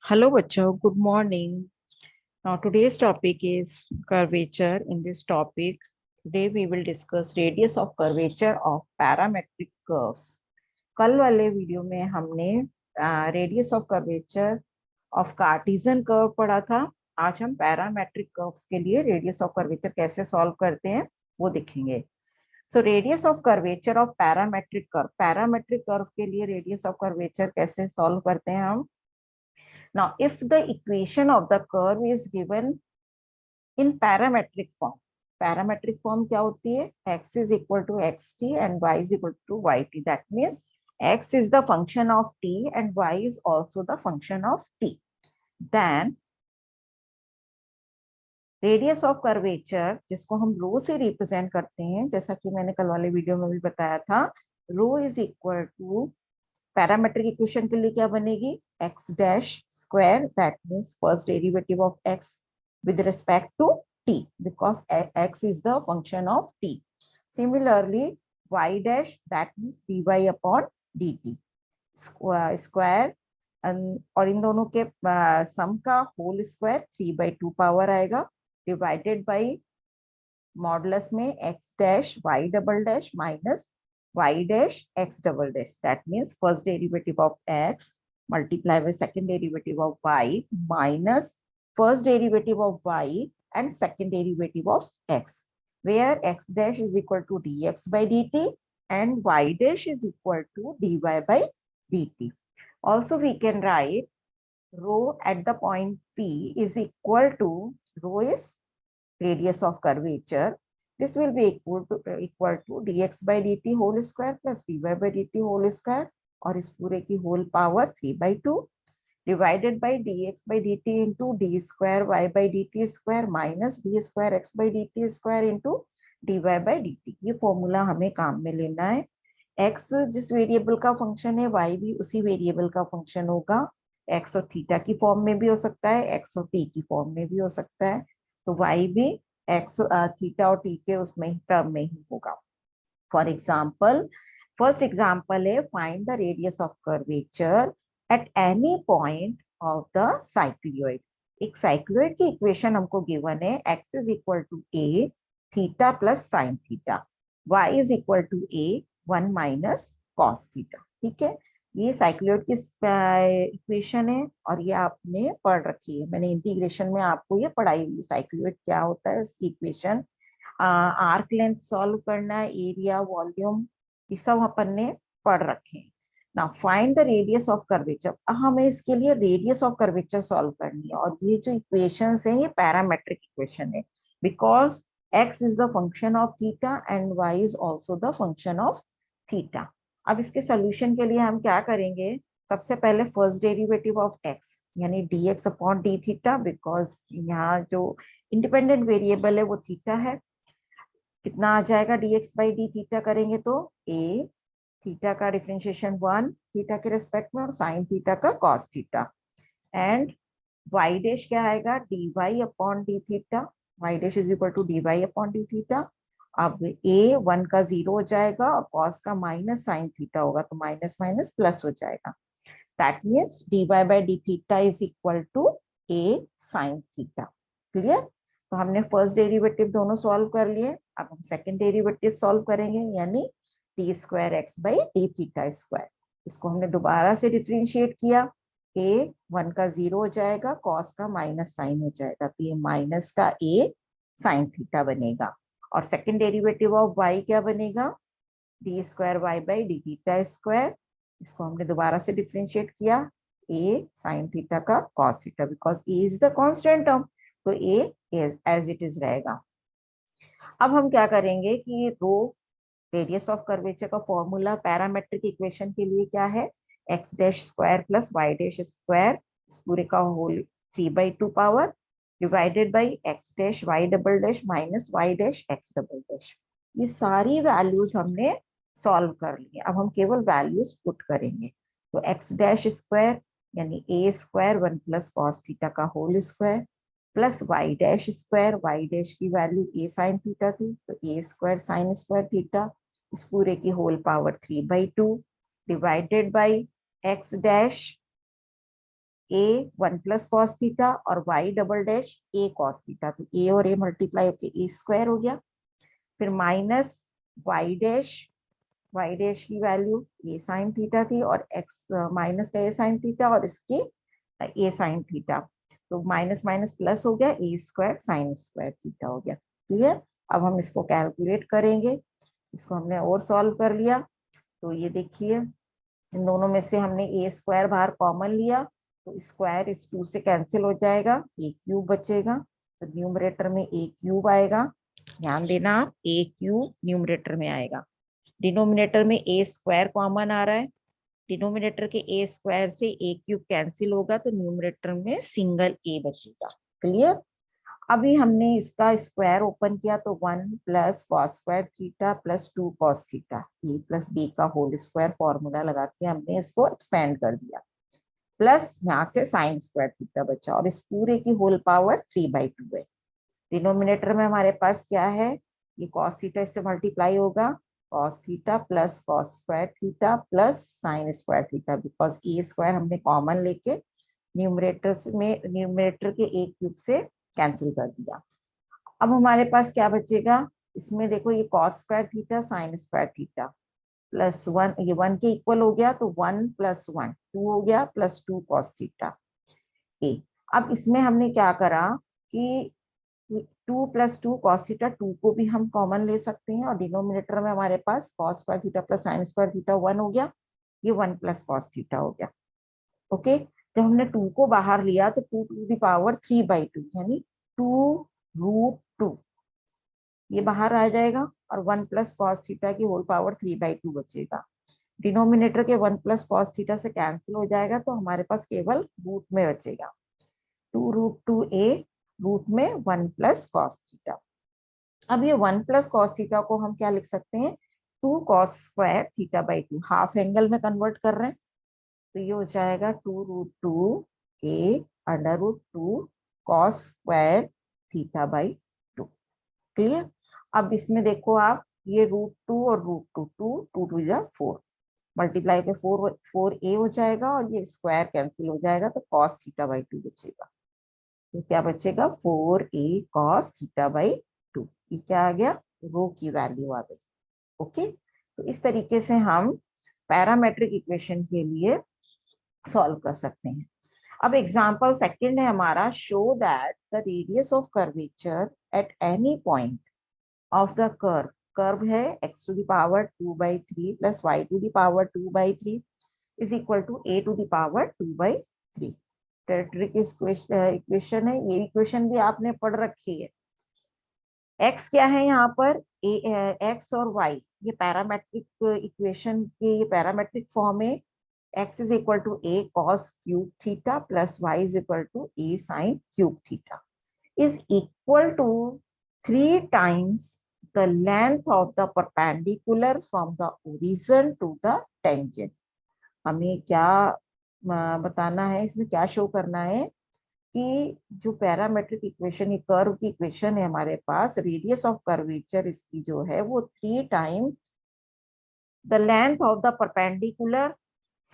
Hello, bachcho. Good morning. Now, today's topic is curvature. In this topic, today we will discuss radius of curvature of parametric curves. कल वाले video में हमने radius of curvature of Cartesian curve पढ़ा था। आज हम parametric curves के लिए रेडियस ऑफ कर्वेचर कैसे सॉल्व करते हैं वो देखेंगे। So radius of curvature of parametric curve के लिए रेडियस ऑफ कर्वेचर कैसे सॉल्व करते हैं हम। Now, if the equation of the curve is given in parametric form क्या होती है? X is equal to xt and y is equal to yt. That means x is the function of t and y is also the function of t. Then radius of curvature जिसको हम रो से represent करते हैं, जैसा कि मैंने कल वाले वीडियो में भी बताया था, rho is equal to parametric equation के लिए क्या बनेगी? X dash square, that means first derivative of X with respect to t because x is the function of t. Similarly, y dash, that means dy upon dt square, और इन दोनों के सम का whole square 3/2 power आएगा divided by modulus में x dash y double dash minus y dash x double dash. That means first derivative of x multiply with second derivative of y minus first derivative of y and second derivative of x, where x dash is equal to dx by dt and y dash is equal to dy by dt. Also, we can write rho at the point P is equal to, rho is radius of curvature. This will be equal to dx by dt whole square plus dy by dt whole square और इस पूरे की whole power 3/2 divided by dx by dt into d square y by dt square minus d square x by dt square into dy by dt. ये formula हमें काम में लेना है। x जिस वेरिएबल का फंक्शन है, y भी उसी वेरिएबल का फंक्शन होगा। x और थीटा की फॉर्म में भी हो सकता है, x और t की फॉर्म में भी हो सकता है, तो y भी एक्स थीटा और टी के उसमें ही टर्म में ही होगा। फॉर एग्जाम्पल, फर्स्ट एग्जाम्पल है find the radius of curvature at any point of the cycloid. एक साइक्लोइड की इक्वेशन हमको गिवन है, x is equal to a theta plus sine theta, y is equal to a 1 minus cos theta. ठीक है, ये cycloid की equation है और ये आपने पढ़ रखी है, मैंने इंटीग्रेशन में आपको ये पढ़ाई हुई। साइक्लोइड क्या होता है, उसकी इक्वेशन, आर्क लेंथ सॉल्व करना, एरिया, वॉल्यूम, ये सब अपन ने पढ़ रखे हैं। Now find the radius of curvature. हमें इसके लिए रेडियस ऑफ कर्वेचर सॉल्व करनी है और ये जो इक्वेशंस है ये पैरामेट्रिक इक्वेशन है, because x is the function of theta and y is also the function of theta. अब इसके सोल्यूशन के लिए हम क्या करेंगे? सबसे पहले फर्स्ट डेरिवेटिव ऑफ x यानी dx upon d theta, because यहाँ जो इंडिपेंडेंट वेरिएबल है वो थीटा है। कितना आ जाएगा dx बाई डी थीटा करेंगे तो a थीटा का डिफरेंशिएशन 1 थीटा के रेस्पेक्ट में और साइन थीटा का cos theta, and y dash क्या आएगा? dy upon d theta, y dash is equal to dy upon d theta. अब a 1 का 0 हो जाएगा और cos का माइनस साइन थीटा होगा तो माइनस माइनस प्लस हो जाएगा। That means dy by d theta is equal to a sine theta. Clear? तो हमने फर्स्ट डेरिवेटिव दोनों सॉल्व कर लिए, अब हम सेकंड डेरिवेटिव सॉल्व करेंगे, यानी T square x by d theta square. इसको हमने दोबारा से डिफरेंशिएट किया, a 1 का 0 हो जाएगा, cos का माइनस साइन हो जाएगा, तो ये माइनस का a साइन थीटा बनेगा। और सेकंड डेरिवेटिव ऑफ y क्या बनेगा? D square y by d theta square. इसको हमने दोबारा से डिफरेंशिएट किया, a साइन थीटा का cos theta, because a is the constant term, तो a एज इट इज रहेगा। अब हम क्या करेंगे कि रो रेडियस ऑफ कर्वेचर का फॉर्मूला पैरामेट्रिक इक्वेशन के लिए क्या है? X dash square plus Y dash square, इस पूरे का whole 3/2 power divided by x dash Y double dash minus Y dash x double dash. ये सारी वैल्यूज हमने सॉल्व कर ली। अब हम केवल वैल्यूज पुट करेंगे, तो एक्स डैश स्क्वायर यानी a square 1 plus cos theta का whole square plus Y dash square, y dash की वैल्यू ए साइन थीटा थी तो a square sine square theta, इस पूरे की whole power 3/2 divided by x dash a 1 plus cos theta और y double dash a cos theta, तो a और A multiply होके ए स्क्वायर हो गया। फिर माइनस वाई डैश की वैल्यू ए साइन थीटा थी और एक्स माइनस का ए साइन थीटा और इसके ए साइन थीटा, तो माइनस माइनस प्लस हो गया, ए स्क्वायर साइन स्क्वायर थीटा हो गया। क्लियर। अब हम इसको कैलकुलेट करेंगे, इसको हमने और सॉल्व कर लिया। तो ये देखिए इन दोनों में से हमने ए स्क्वायर बाहर कॉमन लिया, तो स्क्वायर इस 2 से कैंसिल हो जाएगा, ए क्यूब बचेगा, तो न्यूमरेटर में ए क्यूब आएगा। ध्यान देना आप, ए क्यूब न्यूमरेटर में आएगा। डिनोमिनेटर में ए स्क्वायर कॉमन आ रहा है, डिनोमिनेटर के ए स्क्वायर से ए क्यूब कैंसिल होगा, तो न्यूमरेटर में सिंगल ए बचेगा। क्लियर। अभी हमने इसका स्क्वायर ओपन किया तो 1 plus cos square theta plus 2 cos theta, A plus B का होल स्क्वायर फॉर्मूला लगा के हमने इसको एक्सपेंड कर दिया, प्लस यहाँ से साइन स्क्वायर थीटा बचा और इस पूरे की होल पावर 3/2 है। डिनोमिनेटर में हमारे पास क्या है, ये कॉस थीटा इससे मल्टीप्लाई होगा, cos theta plus cos square theta plus sine square theta, because A square हमने कॉमन लेके न्यूमरेटर के ए क्यूब से कैंसिल कर दिया। अब हमारे पास क्या बचेगा, इसमें देखो ये cos square theta sine square theta plus 1, ये 1 के इक्वल हो गया, तो 1 प्लस 1 2 हो गया, प्लस 2 कॉस थीटा ए। अब इसमें हमने क्या करा कि 2 प्लस 2 कॉस थीटा, 2 को भी हम कॉमन ले सकते हैं और डिनोमिनेटर में हमारे पास cos square theta plus sine square theta 1 हो गया, ये 1 प्लस कॉस थीटा हो गया। ओके, जब हमने 2 को बाहर लिया तो 2 टू द पावर 3/2 यानी 2√2 ये बाहर आ जाएगा और 1 प्लस कॉस थीटा की होल पावर 3/2 बचेगा। डिनोमिनेटर के 1 प्लस कॉस थीटा से कैंसिल हो जाएगा, तो हमारे पास केवल रूट में बचेगा, 2√2a रूट में 1 प्लस कॉस थीटा। अब ये 1 प्लस कॉस थीटा को हम क्या लिख सकते हैं, 2 कॉस स्क्वायर थीटा/2, हाफ एंगल में कन्वर्ट कर रहे हैं, तो ये हो जाएगा 2√2a √2 कॉस स्क्वायर थीटा/2। क्लियर। अब इसमें देखो आप, ये √2 और √2, 2 2 जा 4 मल्टीप्लाई पे 4a हो जाएगा और ये स्क्वायर कैंसिल हो जाएगा, तो कॉस थीटा/2 बचेगा। तो क्या बचेगा, 4a कॉस थीटा/2। ये क्या आ गया, रो की वैल्यू आ गई। ओके, तो इस तरीके से हम पैरामेट्रिक इक्वेशन के लिए सॉल्व कर सकते हैं। अब एग्जांपल सेकंड है हमारा, show that the radius of curvature at any point of the curve, curve है x to the power 2/3 plus y to the power 2/3 is equal to a to the power 2/3। Territory equation है, ये equation भी आपने पढ़ रखी है। x क्या है यहाँ पर, x और y, ये पैरामेट्रिक इक्वेशन के ये पैरामेट्रिक फॉर्म है। x is equal to a cos cube theta plus y is equal to a sin cube theta is equal to 3 times the length of the perpendicular from the origin to the tangent। हमें क्या बताना है, इसमें क्या show करना है कि जो पैरामेट्रिक इक्वेशन, ये कर्व की इक्वेशन है हमारे पास, रेडियस ऑफ कर्वेचर इसकी जो है वो 3 time the length of the perpendicular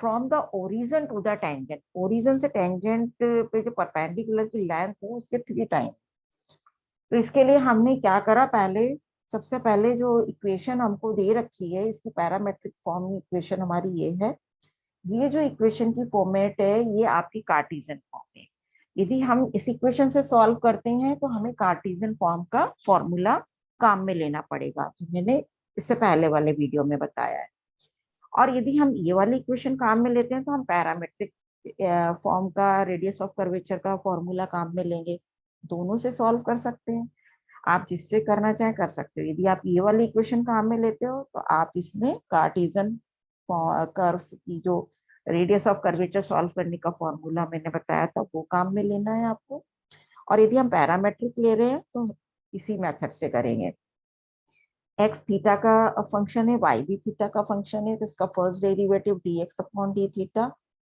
from the origin to the tangent, origin से टेंजेंट पे जो परपेंडिकुलर की लेंथ है उसके 3 टाइम। तो इसके लिए हमने क्या करा, सबसे पहले जो इक्वेशन हमको दे रखी है, इसकी पैरामेट्रिक फॉर्म इक्वेशन हमारी ये है। ये जो इक्वेशन की फॉर्मेट है ये आपकी कार्टेशियन फॉर्म है। यदि हम इस इक्वेशन से सॉल्व करते हैं तो हमें कार्टेशियन फॉर्म का फॉर्मूला काम में लेना पड़ेगा, जो मैंने इससे पहले वाले वीडियो में बताया है। और यदि हम ये वाली इक्वेशन काम में लेते हैं तो हम पैरामेट्रिक फॉर्म का, रेडियस ऑफ कर्वेचर का फॉर्मूला काम में लेंगे। दोनों से सॉल्व कर सकते हैं, आप जिससे करना चाहें कर सकते हो। यदि आप ये वाली इक्वेशन काम में लेते हो तो आप इसमें कार्टेशियन कर्व्स की जो रेडियस ऑफ कर्वेचर सॉल्व करने का फॉर्मूला मैंने बताया था वो काम में लेना है आपको। और यदि हम पैरामेट्रिक ले रहे हैं तो इसी मेथड से करेंगे। x थीटा का फंक्शन है, y भी थीटा का फंक्शन है, तो इसका first derivative dx upon d theta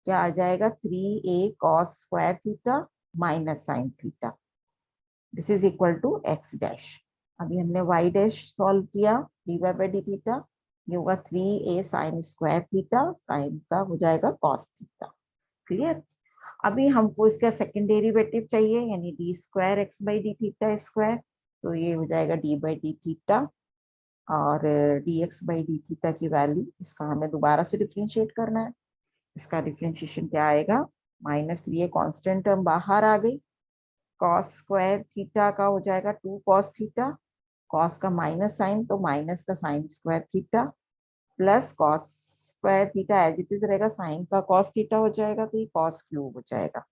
क्या आ जाएगा, 3a cos square theta minus sine theta, this is equal to x dash. अभी हमने y डैश सॉल्व किया, dy/d थीटा, ये होगा 3a sine square theta, sign का हो जाएगा cos थीटा। क्लियर। अभी हमको इसका सेकंड डेरिवेटिव चाहिए, यानी D square x by d theta square, तो ये हो जाएगा डी बाई डी थीटा, और D x by d theta की वैल्यू इसका हमें दोबारा से डिफ्रेंशिएट करना है। इसका डिफ्रेंशिएशन क्या आएगा, -3, ये कांस्टेंट टर्म बाहर आ गई, कॉस स्क्वायर थीटा का हो जाएगा 2 कॉस थीटा, कॉस का माइनस साइन तो माइनस का sine square theta, plus cos square theta as it is रहेगा, साइन का कॉस थीटा हो जाएगा, तो ये कॉस क्यूब हो जाएगा।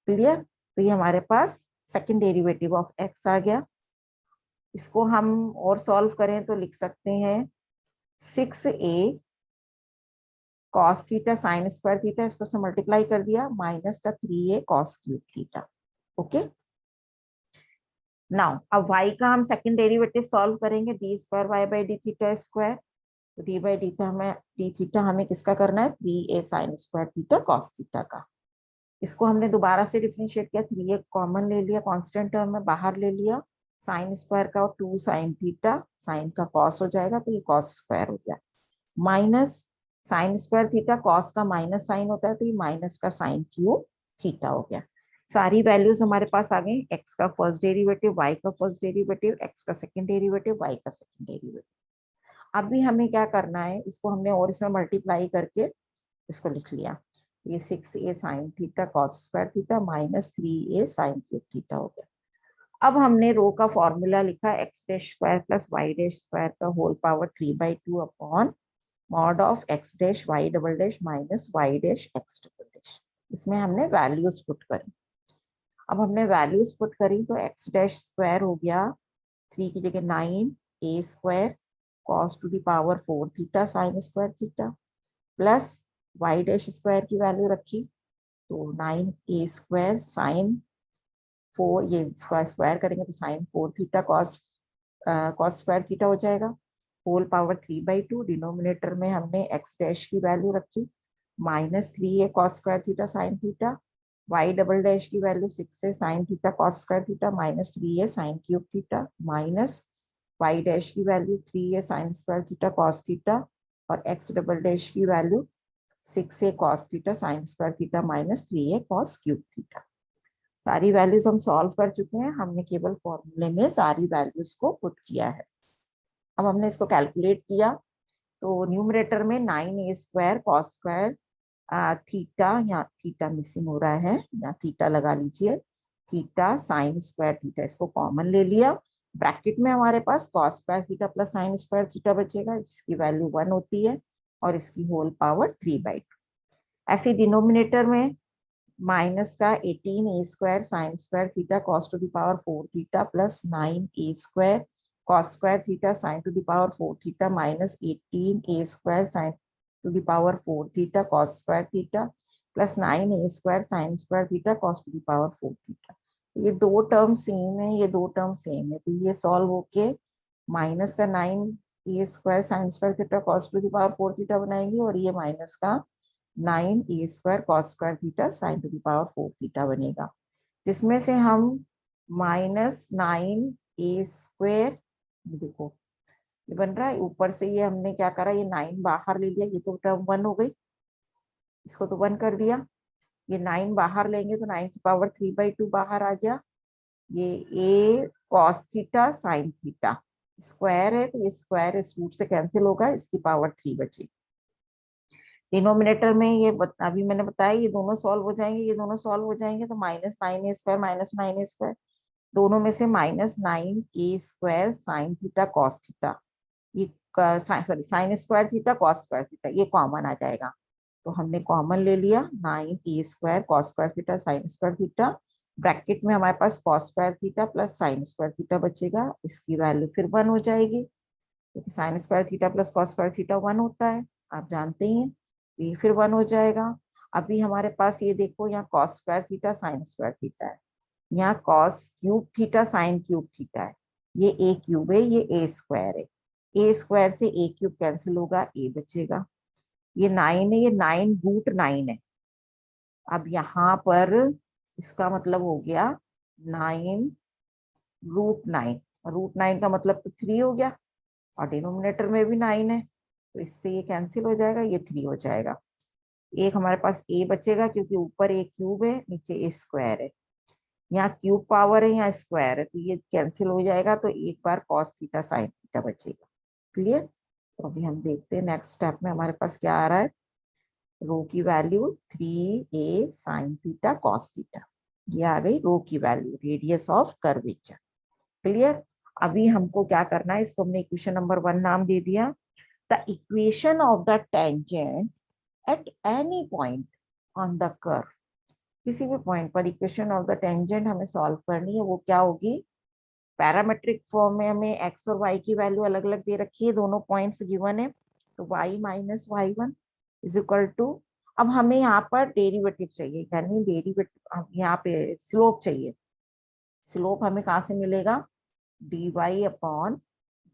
क्लियर? तो ये हमारे पास सेकंड डेरिवेटिव ऑफ एक्स आ गया। इसको हम और सॉल्व करें तो लिख सकते हैं 6a cos theta sine square theta, इसको से मल्टीप्लाई कर दिया, माइनस का 3a cos cube theta. Okay, now अब y का हम सेकंड डेरिवेटिव सॉल्व करेंगे, d square y by d theta square, तो डी बाई डी थीटा हमें किसका करना है, 3a sine square theta cos theta का। इसको हमने दोबारा से डिफरेंशिएट किया, 3a कॉमन ले लिया, कांस्टेंट टर्म में बाहर ले लिया, साइन स्क्वायर का 2 साइन थीटा, साइन का कॉस हो जाएगा, तो ये कॉस स्क्वायर हो गया, minus sign square theta, cos का माइनस साइन होता है, तो ये माइनस का साइन क्यूब थीटा हो गया। सारी वैल्यूज हमारे पास आ गई, एक्स का फर्स्ट डेरिवेटिव, वाई का फर्स्ट डेरिवेटिव, एक्स का सेकंड डेरिवेटिव, वाई का सेकंड डेरिवेटिव। अभी हमें क्या करना है, इसको हमने और इसमें मल्टीप्लाई करके इसको लिख लिया, ये 6a sine theta cos square theta minus 3a sine cube theta हो गया। अब हमने रो का फॉर्मूला लिखा, X dash square plus Y dash square का whole power 3/2 upon mod of X dash Y double dash minus Y dash x double dash. इसमें हमने values put करी। अब हमने वैल्यूज पुट करी तो एक्स डैश स्क्वायर हो गया 3 की जगह 9a square cos to the power 4 theta sine square theta, plus Y dash square की वैल्यू रखी तो 9a स्क्वायर साइन 4, ये स्क्वायर करेंगे तो sine 4 theta cos square theta हो जाएगा, होल पावर 3/2, डिनोमिनेटर में हमने एक्स डैश की वैल्यू रखी minus 3a cos square theta sine theta, Y double dash की value 6a sine theta cos square theta minus 3a sine cube theta, minus Y dash की value 3a sine square theta cos theta, और X double dash की value 6a cos theta sine square theta minus 3a cos cube theta. सारी values हम solve कर चुके हैं, हमने केवल फॉर्मूले में सारी वैल्यूज को पुट किया है। अब हमने इसको कैलकुलेट किया तो न्यूमरेटर में 9a square cos square theta, यहाँ थीटा मिसिंग हो रहा है, यहाँ थीटा लगा लीजिए, थीटा साइन स्क्वायर थीटा, इसको कॉमन ले लिया, ब्रैकेट में हमारे पास cos square theta plus sine square theta बचेगा, जिसकी वैल्यू 1 होती है, और इसकी होल पावर 3/2। ऐसे डिनोमिनेटर में माइनस का 18a square sine square theta cos to the power 4 theta plus 9a square cos square theta sign to the power 4 theta minus 18a square sine to the power 4 theta cos square theta plus 9a square sine square theta cos to the power 4 theta. ये दो term same है, ये दो term same है, तो ये solve होके minus का 9a square sine square theta cos to the power 4 theta बनाएंगे, और ये माइनस का 9a square cos square theta sign to the power 4 theta बनेगा, जिसमें से हम -9a स्क्वायर, देखो ये बन रहा है, ऊपर से ये हमने क्या करा, ये 9 बाहर ले लिया, ये तो टर्म 1 हो गई, इसको तो 1 कर दिया, ये 9 बाहर लेंगे तो 9 की पावर 3/2 बाहर आ गया, ये a cos theta sine theta square है, तो ये स्क्वायर इस रूट से कैंसिल होगा, इसकी पावर 3 बचेगी। डिनोमिनेटर में ये अभी मैंने बताया, ये दोनों सॉल्व हो जाएंगे, ये दोनों सॉल्व हो जाएंगे, तो -9a square minus 9a square, दोनों में से -9a square sine theta cos theta, ये sorry sine square theta cos square theta, ये कॉमन आ जाएगा, तो हमने कॉमन ले लिया 9a square cos square theta sine square theta, bracket में हमारे पास cos square theta plus sine square theta बचेगा, इसकी वैल्यू फिर 1 हो जाएगी, क्योंकि sine square theta plus cos square theta 1 होता है, आप जानते ही हैं, ये फिर 1 हो जाएगा। अभी हमारे पास ये देखो, यहाँ cos square theta sine square theta है, यहाँ cos cube theta sine cube theta है, ये ए क्यूब है, ये ए स्क्वायर है, ए स्क्वायर से ए क्यूब कैंसिल होगा, ए बचेगा, ये 9 है, ये 9√9 है। अब यहाँ पर इसका मतलब हो गया 9√9, √9 का मतलब तो 3 हो गया, और डिनोमिनेटर में भी 9 है, तो इससे ये कैंसिल हो जाएगा, ये 3 हो जाएगा, एक हमारे पास ए बचेगा क्योंकि ऊपर ए क्यूब है, नीचे ए स्क्वायर है। यहाँ क्यूब पावर है, यहाँ स्क्वायर है, तो ये कैंसिल हो जाएगा, तो एक बार कॉस थीटा साइन थीटा बचेगा। क्लियर। तो अभी हम देखते हैं नेक्स्ट स्टेप में हमारे पास क्या आ रहा है। रो की value 3a sign theta cos theta, ये आ गई रो की value, radius of curvature. Clear. अभी हमको क्या करना है, इसको हमने इक्वेशन नंबर 1 नाम दे दिया। The equation of the tangent at any point on the curve, किसी भी पॉइंट पर इक्वेशन ऑफ द टेंजेंट हमें सॉल्व करनी है, वो क्या होगी। पैरामेट्रिक फॉर्म में हमें एक्स और वाई की वैल्यू अलग अलग दे रखी है, दोनों पॉइंट्स गिवन है, तो y minus y one is equal to, अब हमें यहाँ पर डेरिवेटिव चाहिए, यानी डेरिवेटिव यहाँ पे स्लोप चाहिए। स्लोप हमें कहाँ से मिलेगा, dy अपॉन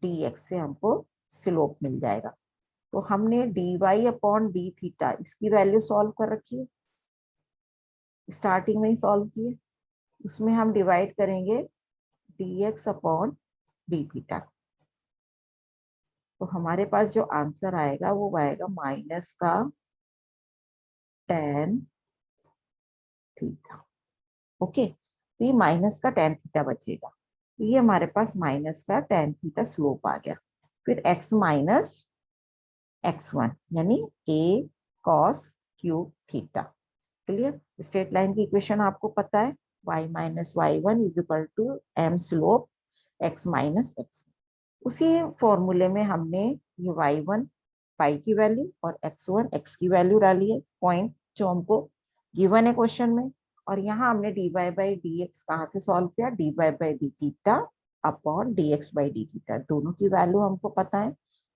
dx से हमको स्लोप मिल जाएगा। तो हमने dy अपॉन डी थीटा इसकी वैल्यू सॉल्व कर रखी है, स्टार्टिंग में ही सॉल्व किए। उसमें हम डिवाइड करेंगे dx अपॉन डी थीटा, तो हमारे पास जो आंसर आएगा वो आएगा माइनस का टेन थीटा। ओके, तो ये माइनस का टेन थीटा बचेगा, तो ये हमारे पास माइनस का टेन थीटा स्लोप आ गया। फिर x माइनस x1 यानी a cos cube theta. Clear. Straight line की इक्वेशन आपको पता है, y minus y one is equal to m slope x minus x1। उसी फॉर्मूले में हमने ये y1 पाई की वैल्यू और x1 x की वैल्यू डाली है, पॉइंट जो हमको गिवन है क्वेश्चन में। और यहाँ हमने dy बाई डी एक्स कहाँ से सॉल्व किया, dy by d theta upon D x by d theta, दोनों की वैल्यू हमको पता है,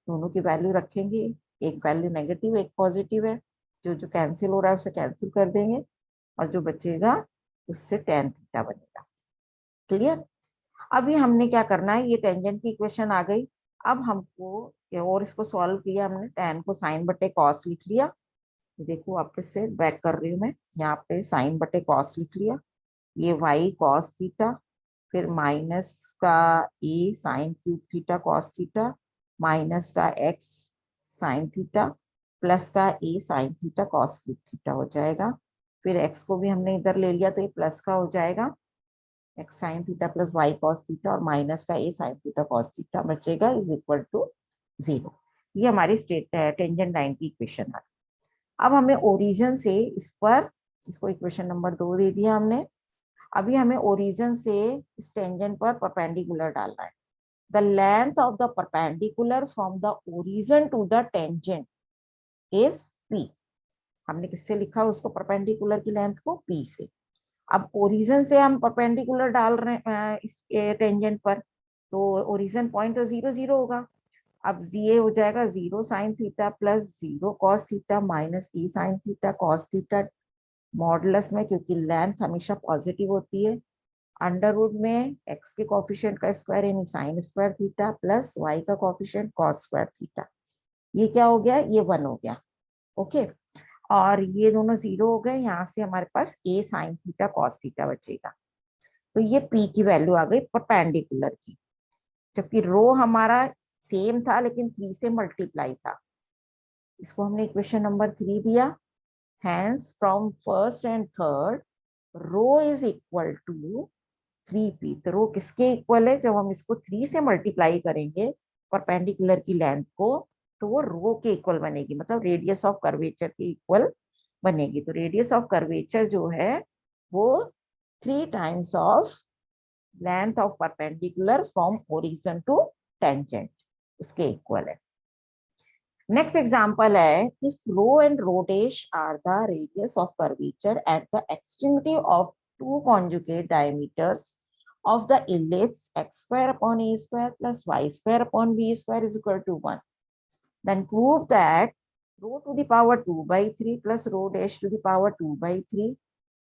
दोनों की वैल्यू रखेंगे। एक वैल्यू नेगेटिव एक पॉजिटिव है, जो जो कैंसिल हो रहा है उसे कैंसिल कर देंगे, और जो बचेगा उससे टेन थीटा बनेगा। क्लियर। अभी हमने क्या करना है, ये टेंजेंट की इक्वेशन आ गई। अब हमको और इसको सॉल्व किया हमने, टेन को साइन बटे कॉस लिख लिया। देखो वापस से बैक कर रही हूँ मैं, यहाँ पे साइन बटे कॉस लिख लिया, ये y कॉस थीटा, फिर माइनस का ए sine cube theta cos theta, minus का x साइन थीटा, प्लस का ए sine theta cos cube theta हो जाएगा। फिर x को भी हमने इधर ले लिया तो ये प्लस का हो जाएगा, x sine theta plus y cos theta, और माइनस का ए साइन थीटा कॉस थीटा बचेगा इज इक्वल टू 0। ये हमारी स्ट्रेट टेंजेंट लाइन की इक्वेशन है। अब हमें ओरिजिन से इस पर, इसको इक्वेशन नंबर 2 दे दिया हमने। अभी हमें ओरिजिन से इस टेंजेंट पर परपेंडिकुलर डालना है। The length of the perpendicular from the origin to the tangent is p। हमने किससे लिखा उसको, परपेंडिकुलर की लेंथ को p से। अब ओरिजिन से हम परपेंडिकुलर डाल रहे हैं इस टेंजेंट पर, तो ओरिजिन पॉइंट तो 0 0 होगा। अब ये हो जाएगा 0 sine theta plus 0 cos theta minus E sine theta cos theta, modulus में क्योंकि लेंथ हमेशा पॉजिटिव होती है, अंडर रूट में x के कोफिशिएंट का स्क्वायर यानी sine square theta plus y का कोफिशिएंट कॉस स्क्वायर थीटा। ये क्या हो गया, ये 1 हो गया। ओके, और ये दोनों 0 हो गए, यहाँ से हमारे पास a sine theta cos theta बचेगा। तो ये p की वैल्यू आ गई परपेंडिकुलर की, जबकि रो हमारा सेम था लेकिन 3 से मल्टीप्लाई था। इसको हमने इक्वेशन नंबर 3 दिया। Hence from first and third rho is equal to 3p। तो रो किसके इक्वल है, जब हम इसको 3 से मल्टीप्लाई करेंगे परपेंडिकुलर की लेंथ को, तो वो रो के इक्वल बनेगी, मतलब रेडियस ऑफ कर्वेचर के इक्वल बनेगी। तो रेडियस ऑफ कर्वेचर जो है वो 3 times of length of perpendicular from origin to tangent, उसके इक्वल है। नेक्स्ट एग्जांपल है, if rho and rho dash are the radius of curvature at the extremity of two conjugate diameters of the ellipse x square upon a square plus y square upon b square is equal to 1, then prove that rho to the power 2 by 3 plus rho dash to the power 2 by 3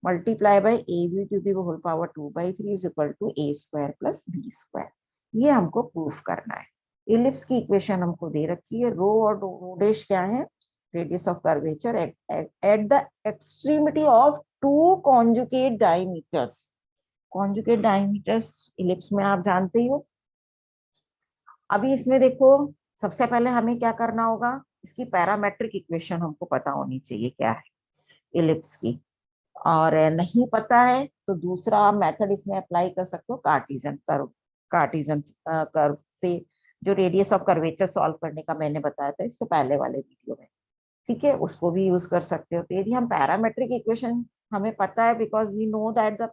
multiply by ab to the whole power 2 by 3 is equal to a square plus b square। ये हमको proof करना है। Ellipse की equation हमको दे रखी है, रो और रो dash क्या है, radius of curvature at the extremity of two conjugate diameters. Conjugate diameters ellipse में आप जानते ही हो। अभी इसमें देखो, सबसे पहले हमें क्या करना होगा, इसकी पैरामेट्रिक इक्वेशन हमको पता होनी चाहिए क्या है। इलिप्स की। और नहीं पता है तो दूसरा मेथड इसमें अप्लाई कर सकते हो, कार्टेशियन कर्व। कार्टेशियन कर्व से जो रेडियस ऑफ कर्वेचर सॉल्व करने का मैंने बताया था इससे पहले वाले वीडियो में, ठीक है, उसको भी यूज कर सकते हो। तो यदि हम पैरामेट्रिक इक्वेशन हमें पता है, because we know that the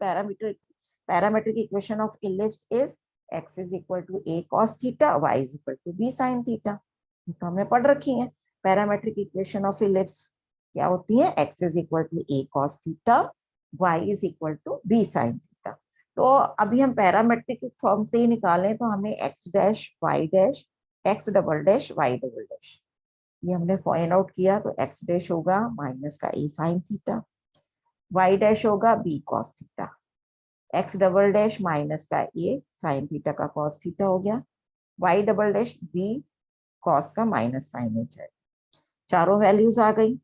parametric equation of ellipse is x is equal to a cos theta, y is equal to b sin theta. तो हमने पढ़ रखी है पैरामेट्रिक इक्वेशन ऑफ इलिप्स क्या होती है, x is equal to a cos theta, y is equal to b sin theta. तो अभी हम पैरामेट्रिक फॉर्म से ही निकालें तो हमें x dash y dash x double dash y double dash ये हमने फाइंड आउट किया। तो x डैश होगा माइनस का a sin theta, y dash होगा b cos theta, x double dash minus का a sin थीटा का cos थीटा हो गया, y double dash b cos का माइनस साइन हो जाए। चारों वैल्यूज आ गई।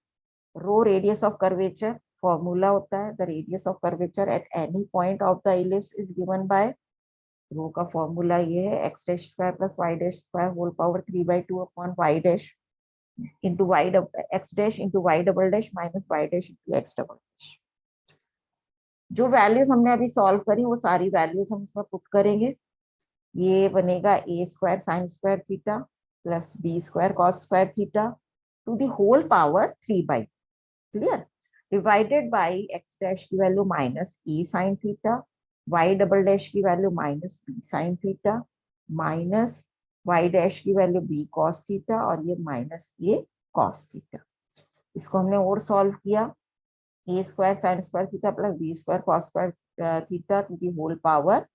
रो रेडियस ऑफ कर्वेचर फॉर्मूला होता है, the radius of curvature at any point of the ellipse is given by, rho का फॉर्मूला ये है x dash square plus y dash square whole power 3/2 upon y dash into Y X dash into Y double dash minus Y dash into X double dash. जो values हमने अभी solve करी वो सारी values हम इसमें पुट करेंगे। ये बनेगा a square sine square theta plus b square cos square theta to the whole power 3/, clear, divided by x dash की value minus A sine theta, Y double dash की value minus B sine theta, minus Y dash की value B cos theta और ये minus ए cos theta. इसको हमने और solve किया, A square sine square theta plus B square cos square theta to the whole power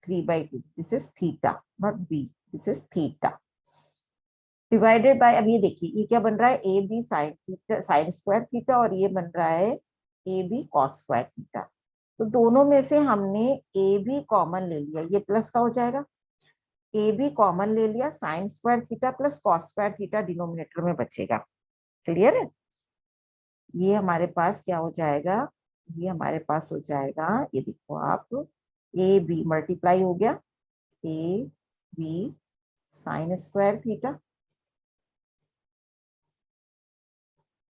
3/2, this is theta not B, this is theta, divided by, अब ये देखिए ये क्या बन रहा है, A B sine theta sine square theta और ये बन रहा है A B cos square theta. तो दोनों में से हमने ए बी कॉमन ले लिया, ये प्लस का हो जाएगा, ए बी कॉमन ले लिया, sign square theta plus cos square theta denominator में बचेगा, क्लियर है। ये हमारे पास क्या हो जाएगा, ये हमारे पास हो जाएगा, ये देखो आप, ए बी मल्टीप्लाई हो गया a B sine square theta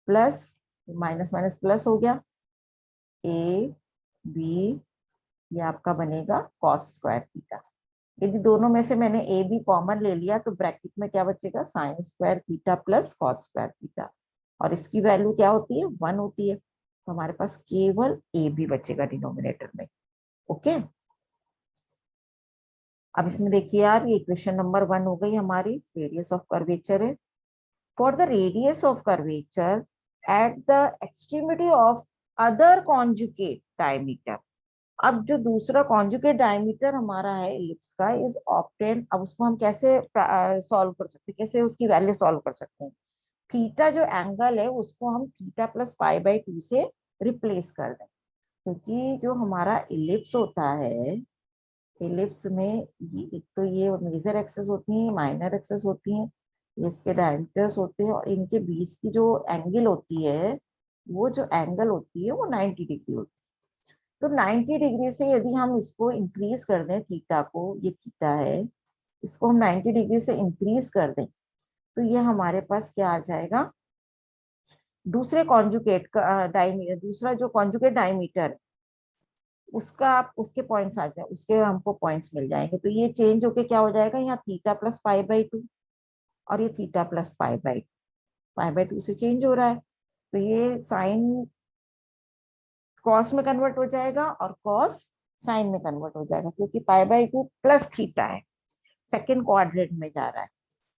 plus minus minus plus हो गया ए बी, ये आपका बनेगा कॉस स्क्वायर थीटा। यदि दोनों में से मैंने ए बी कॉमन ले लिया तो ब्रैकेट में क्या बचेगा, sign square theta plus cos square theta, और इसकी वैल्यू क्या होती है 1 होती है। तो हमारे पास केवल ए बी बचेगा डिनोमिनेटर में, ओके। अब इसमें देखिए यार, ये इक्वेशन नंबर 1 हो गई हमारी, रेडियस ऑफ कर्वेचर है। For the radius of curvature at the extremity of other conjugate diameter, अब जो दूसरा कॉन्जुगेट डायमीटर हमारा है इलिप्स का इज ऑब्टेन, अब उसको हम कैसे सॉल्व कर सकते हैं, कैसे उसकी वैल्यू सॉल्व कर सकते हैं, थीटा जो एंगल है उसको हम थीटा प्लस π/2 से रिप्लेस कर दें, क्योंकि जो हमारा इलिप्स होता है, इलिप्स में ये एक तो ये मेजर एक्सेस होती है, माइनर एक्सेस होती है, ये इसके डायमीटर्स होते हैं, और इनके बीच की जो एंगल होती है, वो जो एंगल होती है वो 90 डिग्री होती है। तो 90 डिग्री से यदि हम इसको इंक्रीज कर दें थीटा को, ये थीटा है, इसको हम 90 डिग्री से इंक्रीज कर दें तो ये हमारे पास क्या आ जाएगा, दूसरे कॉन्जुगेट का डायमीटर, दूसरा जो कॉन्जुगेट डायमीटर है उसका आप उसके पॉइंट्स आ जाए, उसके हमको पॉइंट्स मिल जाएंगे। तो ये चेंज होके क्या हो जाएगा, यहाँ थीटा प्लस π/2 और ये थीटा प्लस π/2 से चेंज हो रहा है। तो ये साइन कॉस में कन्वर्ट हो जाएगा और कॉस साइन में कन्वर्ट हो जाएगा, क्योंकि π/2 प्लस थीटा है, सेकेंड क्वाड्रेंट में जा रहा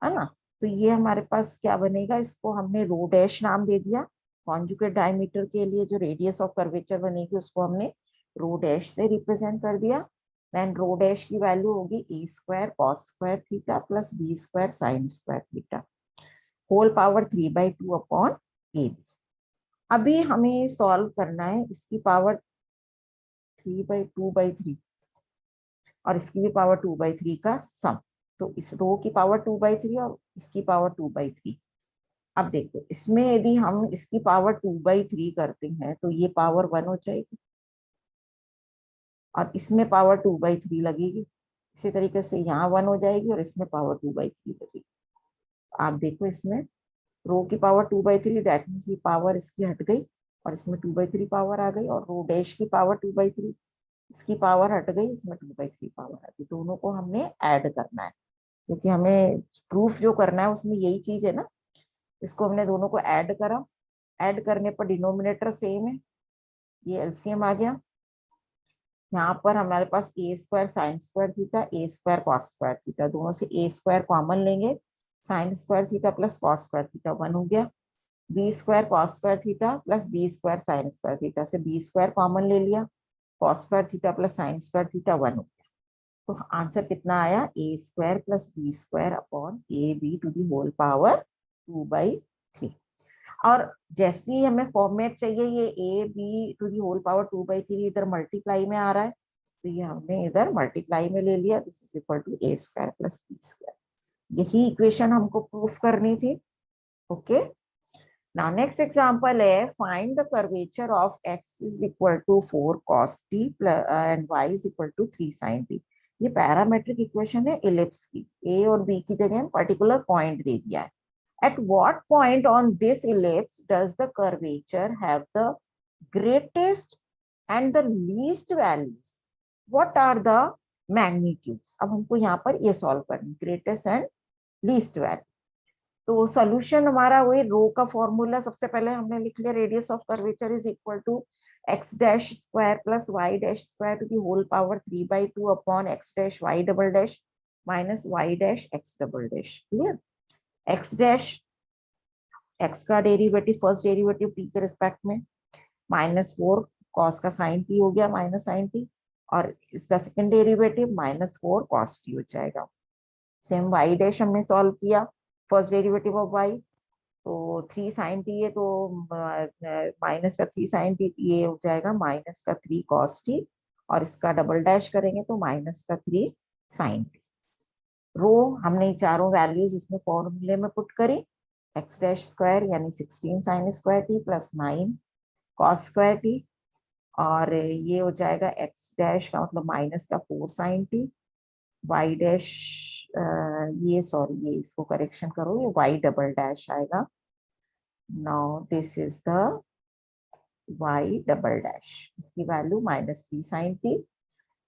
है ना। तो ये हमारे पास क्या बनेगा, इसको हमने रो डैश नाम दे दिया, कॉन्जुगेट डायमीटर के लिए जो रेडियस ऑफ कर्वेचर बनेगी उसको हमने रो डैश से रिप्रेजेंट कर दिया। देन रो डैश की वैल्यू होगी A square cos square theta plus B square sine square theta whole power 3/2 upon A B. अभी हमें सॉल्व करना है इसकी पावर 3/2/3 और इसकी भी पावर 2/3 का सम। तो इस रो की पावर 2/3 और इसकी पावर 2/3। अब देखो इसमें यदि हम इसकी पावर 2/3 करते हैं तो ये पावर 1 हो जाएगी और इसमें पावर 2/3 लगेगी, इसी तरीके से यहाँ 1 हो जाएगी और इसमें पावर 2/3 लगेगी। आप देखो इसमें रो की पावर 2/3, दैट मीन्स ये पावर इसकी हट गई और इसमें 2/3 पावर आ गई, और रो डैश की पावर 2/3, इसकी पावर हट गई, इसमें 2/3 पावर आ गई। दोनों को हमने ऐड करना है, क्योंकि हमें प्रूफ जो करना है उसमें यही चीज है ना। इसको हमने दोनों को ऐड करा, ऐड करने पर डिनोमिनेटर सेम है, ये एलसीएम आ गया। यहाँ पर हमारे पास A square sine square theta, A square cos square theta, दोनों से ए स्क्वायर कॉमन लेंगे, sine square theta plus cos square theta 1 हो गया। B square cos square theta plus B square sine square theta से B square common ले लिया, cos square theta plus sine square theta 1 हो गया। तो answer कितना आया, A square plus B square upon A b to the whole power 2/3। और जैसे ही हमें फॉर्मेट चाहिए, ये a b to the whole power 2/3 इधर मल्टीप्लाई में आ रहा है, तो ये हमने इधर मल्टीप्लाई में ले लिया, this is equal to a square plus B square. यही इक्वेशन हमको प्रूफ करनी थी। ओके, नाउ नेक्स्ट एग्जांपल है, find the curvature of x is equal to 4 cos t and y is equal to 3 sin t। ये parametric equation है ellipse की, a और b की जगह पर्टिकुलर पॉइंट दे दिया है। At what point on this ellipse does the curvature have the greatest and the least values? What are the magnitudes? अब हमको यहाँ पर ये सॉल्व करना, greatest and least value। तो सॉल्यूशन हमारा वही रो का फॉर्मूला सबसे पहले हमने लिख लिया, radius of curvature is equal to x dash square plus Y dash square to the whole power 3/2 upon x dash Y double dash minus Y dash x double dash. Clear? X dash, x का derivative first derivative t के respect में, -4 cos का sign T हो गया minus sine T, और इसका second derivative -4 cos T हो जाएगा। सेम वाई डैश हमने सॉल्व किया, फर्स्ट डेरिवेटिव ऑफ वाई, तो 3 sin t है, तो माइनस का 3 sin t, ये हो जाएगा माइनस का 3 cos t, और इसका डबल डैश करेंगे तो माइनस का 3 sin t। रो हमने चारों वैल्यूज इसमें फॉर्मूले में पुट करी, एक्स डैश स्क्वायर यानी 16 sin square t plus 9 cos square t, और ये हो जाएगा एक्स डैश का मतलब माइनस का 4 sin टी, वाई डैश ये सॉरी ये इसको करेक्शन करो, ये वाई डबल डैश आएगा। Now this is the Y double dash, इसकी value -3 sin T,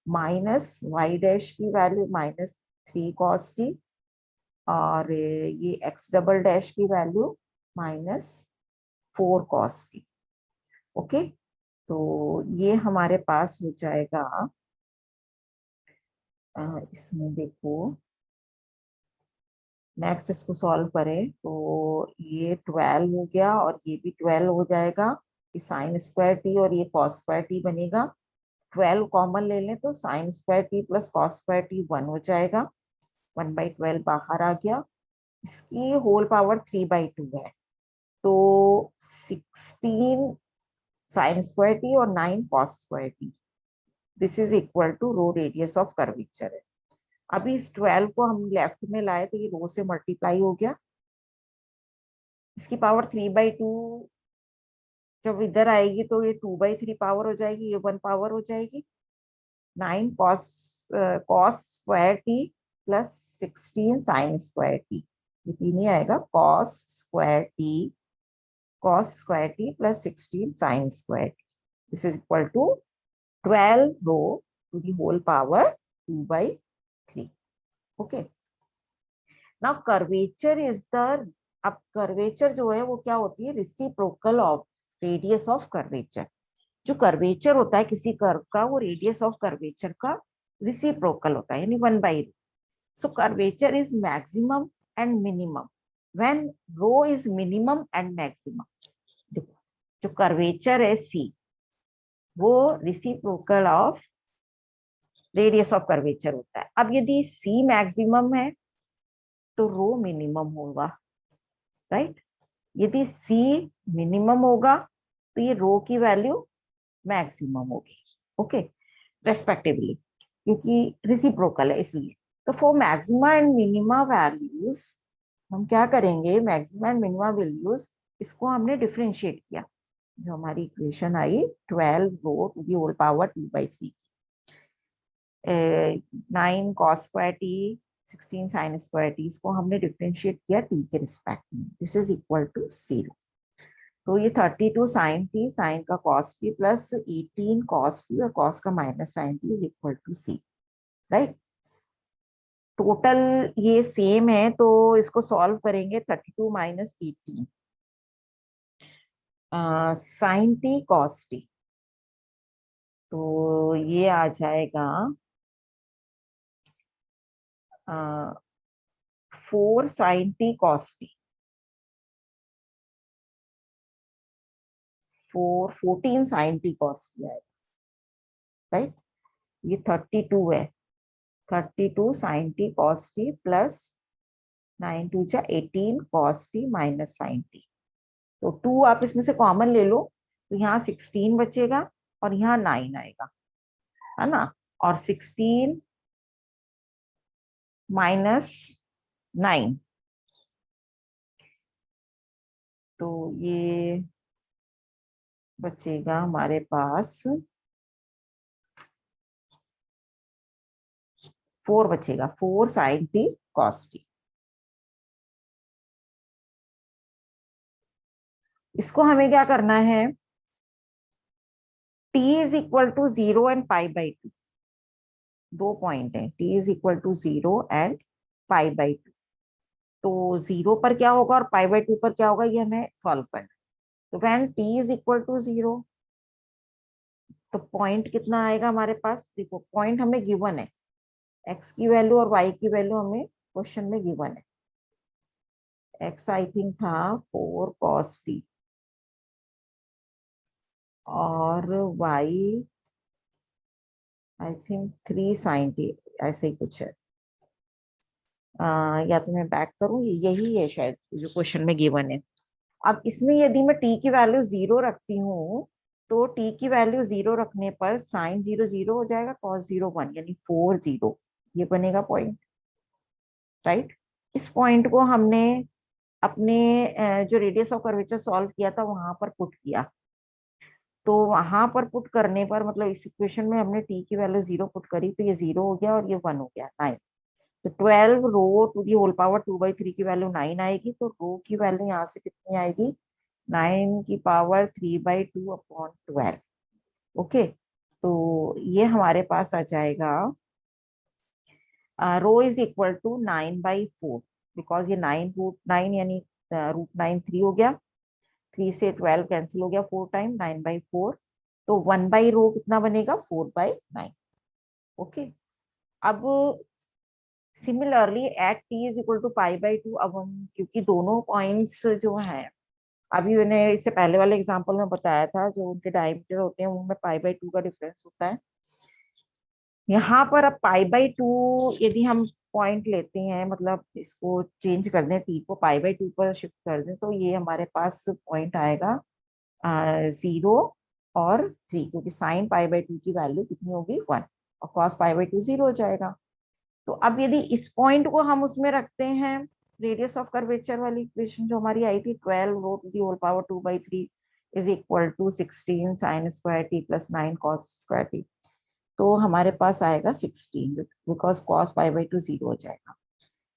minus Y dash की वैल्यू -3 cos टी, और ये एक्स डबल डैश की वैल्यू -4 cos टी। ओके, तो ये हमारे पास हो जाएगा, इसमें देखो नेक्स्ट इसको सॉल्व करें तो ये 12 हो गया और ये भी 12 हो जाएगा, ये साइन स्क्वायर टी और ये कॉस स्क्वायर टी बनेगा। 12 कॉमन ले लें तो sign square t plus cos square T 1 हो जाएगा, 1/12 बाहर आ गया। इसकी होल पावर 3/2 है, तो 16 साइन स्क्वायर टी और 9 cos square t, this is equal to rho radius of curvature है। अभी इस 12 को हम लेफ्ट में लाए तो ये रो से मल्टीप्लाई हो गया, इसकी पावर 3/2 जब इधर आएगी तो ये 2/3 पावर हो जाएगी, ये 1 पावर हो जाएगी। 9 cos square t plus 16 sine square t, ये तीन ही आएगा, cos square t plus 16 sine square t, this is equal to 12 rho to the whole power 2/3। Okay, now curvature is the, अब कर्वेचर जो है वो क्या होती है, reciprocal of radius of curvature. जो कर्वेचर होता है किसी कर्व का, वो रेडियस ऑफ कर्वेचर का रेसिप्रोकल होता है, यानी 1/2। सो curvature is maximum and minimum when rho is minimum and maximum. देखो जो कर्वेचर है सी, वो reciprocal of radius of curvature होता है। अब यदि सी मैक्सिमम है तो रो मिनिमम होगा, राइट? यदि सी मिनिमम होगा तो ये रो की वैल्यू मैक्सिमम होगी, ओके, रेस्पेक्टिवली, क्योंकि रेसिप्रोकल है इसलिए। तो for maxima and minima values हम क्या करेंगे, मैक्सिमा एंड मिनिमा वैल्यूज इसको हमने डिफरेंशिएट किया, जो हमारी इक्वेशन आई 12 rho to the whole power 2/3, 9 cos square t 16 sine square t, इसको हमने डिफरेंशिएट किया टी के रिस्पेक्ट में, दिस इज इक्वल टू 0। तो ये 32 साइन टी, साइन का cos t plus 18 cos t और कॉस का minus sine t is equal to c, right. Total ये सेम है तो इसको सॉल्व करेंगे। 32 minus 18 sine t cos t, तो ये आ जाएगा 4 sine t cos t, 14 sine t cos t आएगा, राइट। ये 32 है, 32 sine t cos t plus 9 टू जा 18 cos T minus sine t. तो 2 आप इसमें से कॉमन ले लो, तो यहाँ 16 बचेगा और यहाँ 9 आएगा, है ना। और 16 माइनस 9, तो ये बचेगा हमारे पास 4 बचेगा, 4 साइन टी कॉस टी। इसको हमें क्या करना है, t is equal to 0 and pi by 2, 2 point है, t is equal to 0 and pi by 2। तो 0 पर क्या होगा और पाई बाई 2 पर क्या होगा, ये हमें सॉल्व करना है। तो when t is equal to 0, तो पॉइंट कितना आएगा हमारे पास, देखो पॉइंट हमें गिवन है, x की वैल्यू और y की वैल्यू हमें क्वेश्चन में गिवन है। x आई थिंक था 4 cos t और y I think 3 sin t, ऐसे ही कुछ है। या तो मैं बैक करूं, यही है शायद जो क्वेश्चन में गिवन है। अब इसमें यदि मैं t की वैल्यू 0 रखती हूँ, तो t की वैल्यू 0 रखने पर साइन 0 0 हो जाएगा, cos 0 1, यानी 4 0, ये बनेगा पॉइंट, राइट। इस पॉइंट को हमने अपने जो रेडियस ऑफ कर्वेचर सॉल्व किया था वहां पर पुट किया। तो वहां पर पुट करने पर मतलब इस इक्वेशन में हमने t की वैल्यू 0 पुट करी, तो ये 0 हो गया और ये 1 हो गया, 9। तो 12 rho to the whole power 2/3 की वैल्यू 9 आएगी, तो रो की वैल्यू यहाँ से कितनी आएगी, 9 की पावर 3/2 अपॉन 12। ओके, तो ये हमारे पास आ जाएगा रो इज इक्वल टू 9/4, बिकॉज ये 9 यानी √9 3 हो गया, 3 से 12 कैंसिल हो गया 4 टाइम, 9/4। तो 1 बाई रो कितना बनेगा, 4/9। ओके, अब similarly at t is equal to π/2, अब हम क्योंकि दोनों पॉइंट्स जो हैं, अभी मैंने इससे पहले वाले एग्जांपल में बताया था, जो उनके डायमीटर होते हैं उनमें π/2 का डिफरेंस होता है। यहाँ पर अब π/2 यदि हम पॉइंट लेते हैं, मतलब इसको चेंज कर दें, t को π/2 पर शिफ्ट कर दें, तो ये हमारे पास पॉइंट आएगा 0 और 3, क्योंकि साइन π/2 की वैल्यू कितनी होगी 1 और cos π/2 0 हो जाएगा। तो अब यदि इस पॉइंट को हम उसमें रखते हैं, रेडियस ऑफ कर्वेचर वाली इक्वेशन जो हमारी आई थी, 12 rho to the whole power 2/3 is equal to 16 sin square t plus 9 cos square t, तो हमारे पास आएगा 16, बिकॉज cos π/2 0 हो जाएगा।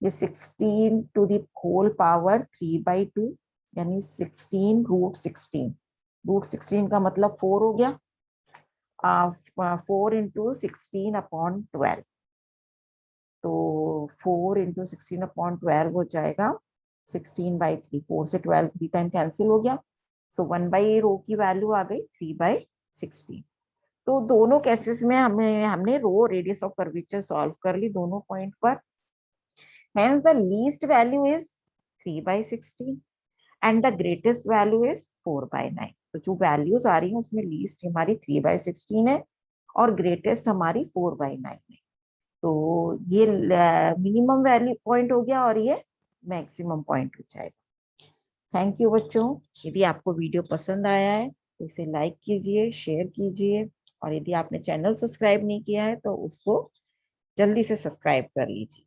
ये 16 टू दी होल पावर 3/2 यानी 16 √16 का मतलब 4 हो गया, 4 इंटू 16 अपॉन 12, तो 4 इंटू 16 अपॉन 12 हो जाएगा 16/3, 4 से 12 3 टाइम कैंसिल हो गया, सो 1 बाई रो की वैल्यू आ गई 3/16। तो दोनों केसेस में हमने रो रेडियस ऑफ कर्वेचर सॉल्व कर ली दोनों पॉइंट पर। Hence the least value is 3/16 and the greatest value is 4/9। तो जो वैल्यूज आ रही है उसमें लीस्ट हमारी 3/16 है और ग्रेटेस्ट हमारी 4/9 है। तो ये मिनिमम वैल्यू पॉइंट हो गया और ये मैक्सिमम पॉइंट हो जाएगा। थैंक यू बच्चों। यदि आपको वीडियो पसंद आया है तो इसे लाइक कीजिए, शेयर कीजिए, और यदि आपने चैनल सब्सक्राइब नहीं किया है तो उसको जल्दी से सब्सक्राइब कर लीजिए।